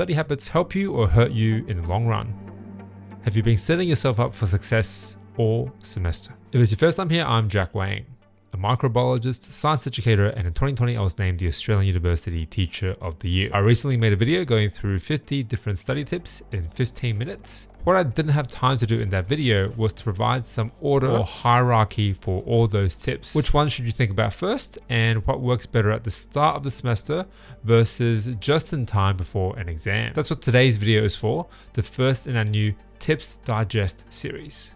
study habits help you or hurt you in the long run? Have you been setting yourself up for success all semester? If it's your first time here, I'm Jack Wang, a microbiologist, science educator, and in 2020 I was named the Australian University Teacher of the Year. I recently made a video going through 50 different study tips in 15 minutes. What I didn't have time to do in that video was to provide some order or hierarchy for all those tips. Which one should you think about first, and what works better at the start of the semester versus just in time before an exam? That's what today's video is for, the first in our new Tips Digest series.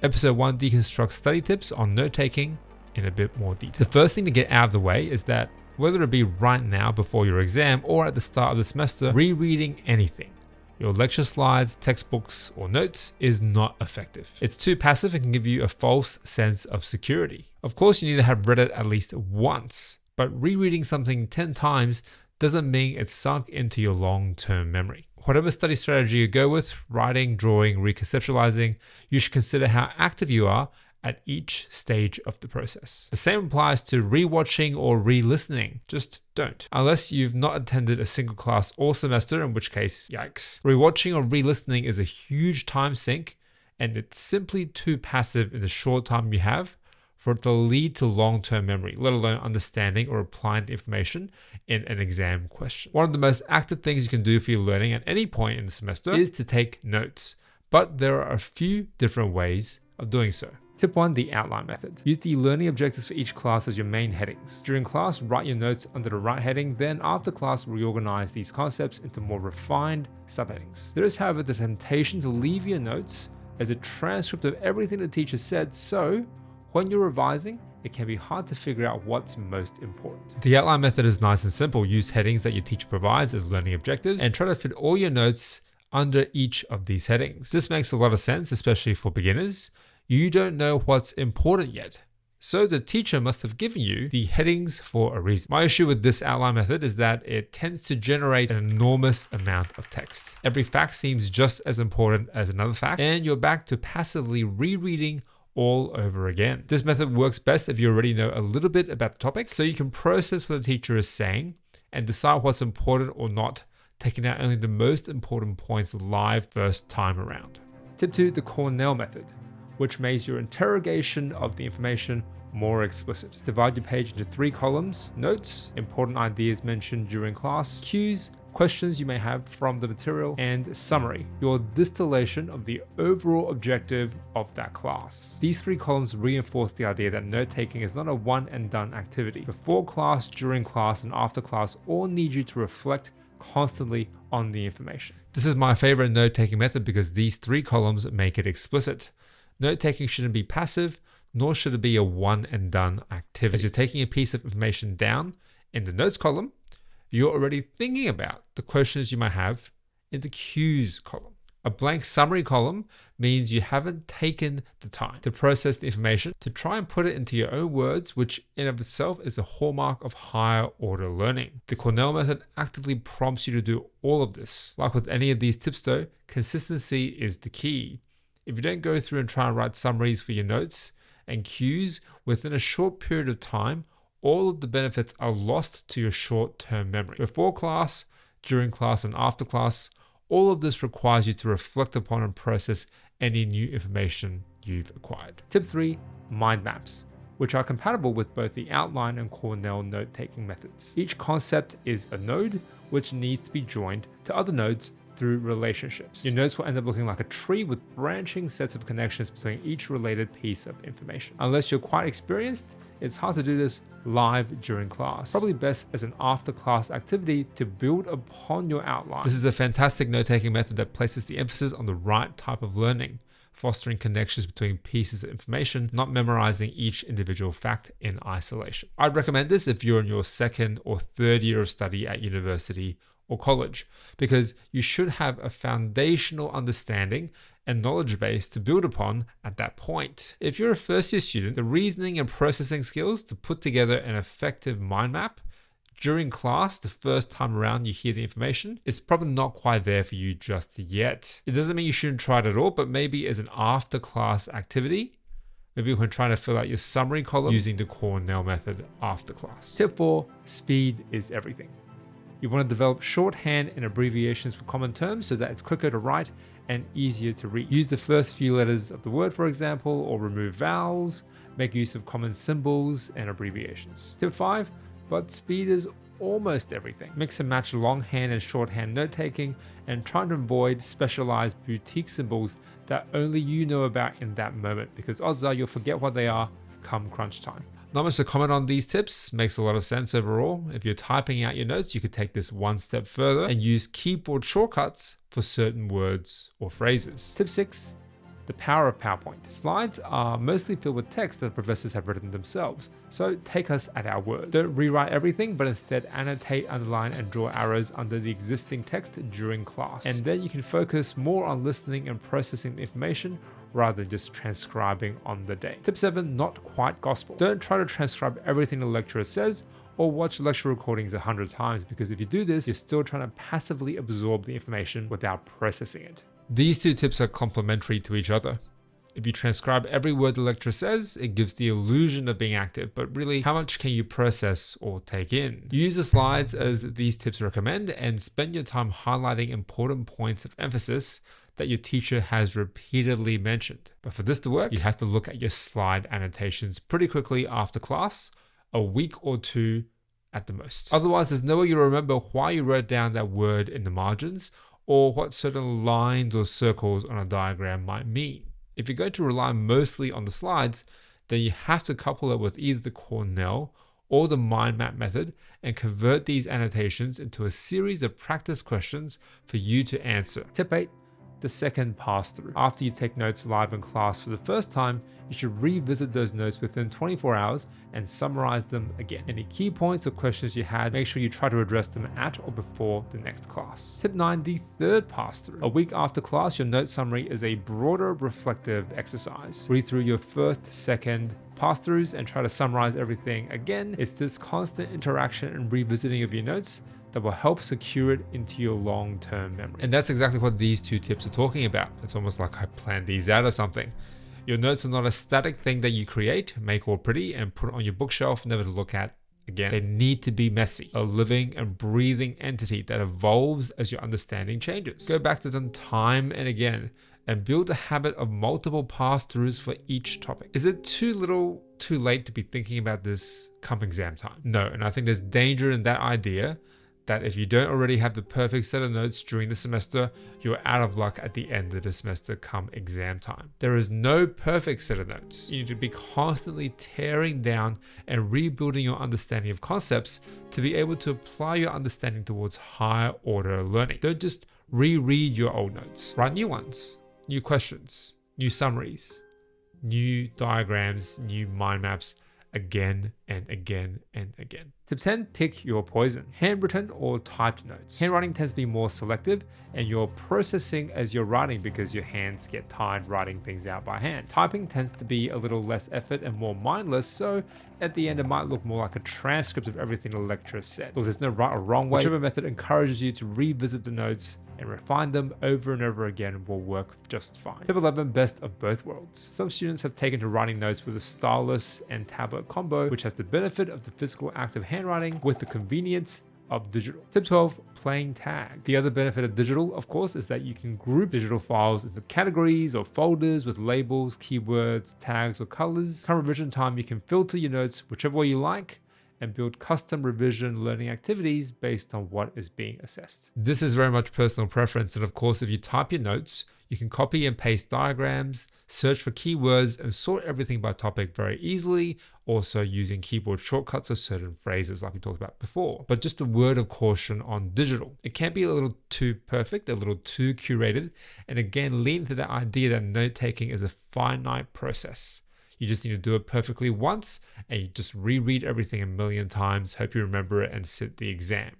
Episode 1 deconstructs study tips on note-taking in a bit more detail. The first thing to get out of the way is that whether it be right now before your exam or at the start of the semester, rereading anything, your lecture slides, textbooks, or notes, is not effective. It's too passive and can give you a false sense of security. Of course, you need to have read it at least once, but rereading something 10 times doesn't mean it's sunk into your long-term memory. Whatever study strategy you go with, writing, drawing, reconceptualizing, you should consider how active you are at each stage of the process. The same applies to rewatching or re-listening. Just don't. Unless you've not attended a single class all semester, in which case, yikes. Rewatching or re-listening is a huge time sink, and it's simply too passive in the short time you have for it to lead to long-term memory, let alone understanding or applying the information in an exam question. One of the most active things you can do for your learning at any point in the semester is to take notes, but there are a few different ways of doing so. Tip 1, the outline method. Use the learning objectives for each class as your main headings. During class, write your notes under the right heading, then after class, reorganize these concepts into more refined subheadings. There is, however, the temptation to leave your notes as a transcript of everything the teacher said, so when you're revising, it can be hard to figure out what's most important. The outline method is nice and simple. Use headings that your teacher provides as learning objectives and try to fit all your notes under each of these headings. This makes a lot of sense, especially for beginners. You don't know what's important yet, so the teacher must have given you the headings for a reason. My issue with this outline method is that it tends to generate an enormous amount of text. Every fact seems just as important as another fact, and you're back to passively rereading all over again. This method works best if you already know a little bit about the topic, so you can process what the teacher is saying and decide what's important or not, taking out only the most important points live first time around. Tip 2, the Cornell Method, which makes your interrogation of the information more explicit. Divide your page into 3 columns: notes, important ideas mentioned during class, cues, questions you may have from the material, and summary, your distillation of the overall objective of that class. These 3 columns reinforce the idea that note-taking is not a one and done activity. Before class, during class, and after class all need you to reflect constantly on the information. This is my favorite note-taking method because these 3 columns make it explicit. Note-taking shouldn't be passive, nor should it be a one and done activity. As you're taking a piece of information down in the notes column, you're already thinking about the questions you might have in the cues column. A blank summary column means you haven't taken the time to process the information to try and put it into your own words, which in of itself is a hallmark of higher order learning. The Cornell Method actively prompts you to do all of this. Like with any of these tips though, consistency is the key. If you don't go through and try and write summaries for your notes and cues within a short period of time, all of the benefits are lost to your short-term memory. Before class, during class, and after class, all of this requires you to reflect upon and process any new information you've acquired. Tip 3, mind maps, which are compatible with both the outline and Cornell note-taking methods. Each concept is a node which needs to be joined to other nodes through relationships. Your notes will end up looking like a tree with branching sets of connections between each related piece of information. Unless you're quite experienced, it's hard to do this live during class. Probably best as an after-class activity to build upon your outline. This is a fantastic note-taking method that places the emphasis on the right type of learning, fostering connections between pieces of information, not memorizing each individual fact in isolation. I'd recommend this if you're in your 2nd or 3rd year of study at university or college, because you should have a foundational understanding and knowledge base to build upon at that point. If you're a first-year student, the reasoning and processing skills to put together an effective mind map during class the first time around you hear the information, it's probably not quite there for you just yet. It doesn't mean you shouldn't try it at all, but maybe as an after-class activity, maybe when trying to fill out your summary column using the Cornell method after class. Tip 4, speed is everything. You want to develop shorthand and abbreviations for common terms so that it's quicker to write and easier to read. Use the first few letters of the word, for example, or remove vowels. Make use of common symbols and abbreviations. Tip 5, but speed is almost everything. Mix and match longhand and shorthand note taking and try to avoid specialized boutique symbols that only you know about in that moment, because odds are you'll forget what they are come crunch time. Not much to comment on these tips, makes a lot of sense overall. If you're typing out your notes, you could take this one step further and use keyboard shortcuts for certain words or phrases. Tip 6, the power of PowerPoint. Slides are mostly filled with text that professors have written themselves, so take us at our word. Don't rewrite everything, but instead annotate, underline, and draw arrows under the existing text during class. And then you can focus more on listening and processing the information rather than just transcribing on the day. Tip 7, not quite gospel. Don't try to transcribe everything the lecturer says or watch lecture recordings 100 times, because if you do this, you're still trying to passively absorb the information without processing it. These two tips are complementary to each other. If you transcribe every word the lecturer says, it gives the illusion of being active, but really, how much can you process or take in? Use the slides as these tips recommend and spend your time highlighting important points of emphasis that your teacher has repeatedly mentioned. But for this to work, you have to look at your slide annotations pretty quickly after class, a week or two at the most. Otherwise, there's no way you'll remember why you wrote down that word in the margins or what certain lines or circles on a diagram might mean. If you're going to rely mostly on the slides, then you have to couple it with either the Cornell or the mind map method and convert these annotations into a series of practice questions for you to answer. Tip 8, the second pass through. After you take notes live in class for the first time, you should revisit those notes within 24 hours and summarize them again. Any key points or questions you had, make sure you try to address them at or before the next class. Tip 9, the third pass through. A week after class, your note summary is a broader reflective exercise. Read through your first, second pass throughs and try to summarize everything again. It's this constant interaction and revisiting of your notes that will help secure it into your long-term memory. And that's exactly what these two tips are talking about. It's almost like I planned these out or something. Your notes are not a static thing that you create, make all pretty, and put on your bookshelf, never to look at again. They need to be messy, a living and breathing entity that evolves as your understanding changes. Go back to them time and again and build a habit of multiple pass-throughs for each topic. Is it too little, too late to be thinking about this come exam time? No, and I think there's danger in that idea that if you don't already have the perfect set of notes during the semester, you're out of luck at the end of the semester come exam time. There is no perfect set of notes. You need to be constantly tearing down and rebuilding your understanding of concepts to be able to apply your understanding towards higher order learning. Don't just reread your old notes. Write new ones, new questions, new summaries, new diagrams, new mind maps, again and again and again. Tip 10, pick your poison. Handwritten or typed notes. Handwriting tends to be more selective and you're processing as you're writing because your hands get tired writing things out by hand. Typing tends to be a little less effort and more mindless, so at the end it might look more like a transcript of everything the lecturer said. Look, there's no right or wrong way. Whichever method encourages you to revisit the notes and refine them over and over again will work just fine. Tip 11, best of both worlds. Some students have taken to writing notes with a stylus and tablet combo, which has the benefit of the physical act of handwriting with the convenience of digital. Tip 12, playing tag. The other benefit of digital, of course, is that you can group digital files into categories or folders with labels, keywords, tags, or colors. Come revision time, you can filter your notes whichever way you like and build custom revision learning activities based on what is being assessed. This is very much personal preference, and of course, if you type your notes, you can copy and paste diagrams, search for keywords, and sort everything by topic very easily, also using keyboard shortcuts or certain phrases like we talked about before. But just a word of caution on digital. It can be a little too perfect, a little too curated, and again, lean to the idea that note-taking is a finite process. You just need to do it perfectly once and you just reread everything a million times, hope you remember it and sit the exam.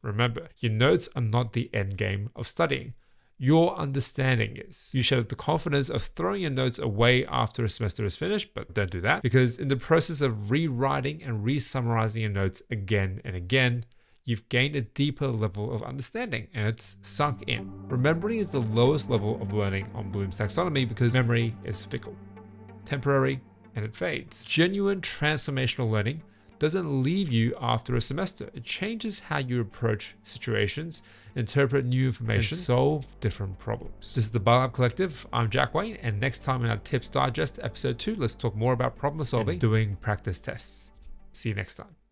Remember, your notes are not the end game of studying. Your understanding is. You should have the confidence of throwing your notes away after a semester is finished, but don't do that because in the process of rewriting and re-summarizing your notes again and again, you've gained a deeper level of understanding and it's sunk in. Remembering is the lowest level of learning on Bloom's taxonomy because memory is fickle, temporary, and it fades. Genuine transformational learning doesn't leave you after a semester. It changes how you approach situations, interpret new information, and solve different problems. This is the Biolab Collective. I'm Jack Wayne, and next time in our Tips Digest episode 2, let's talk more about problem solving and doing practice tests. See you next time.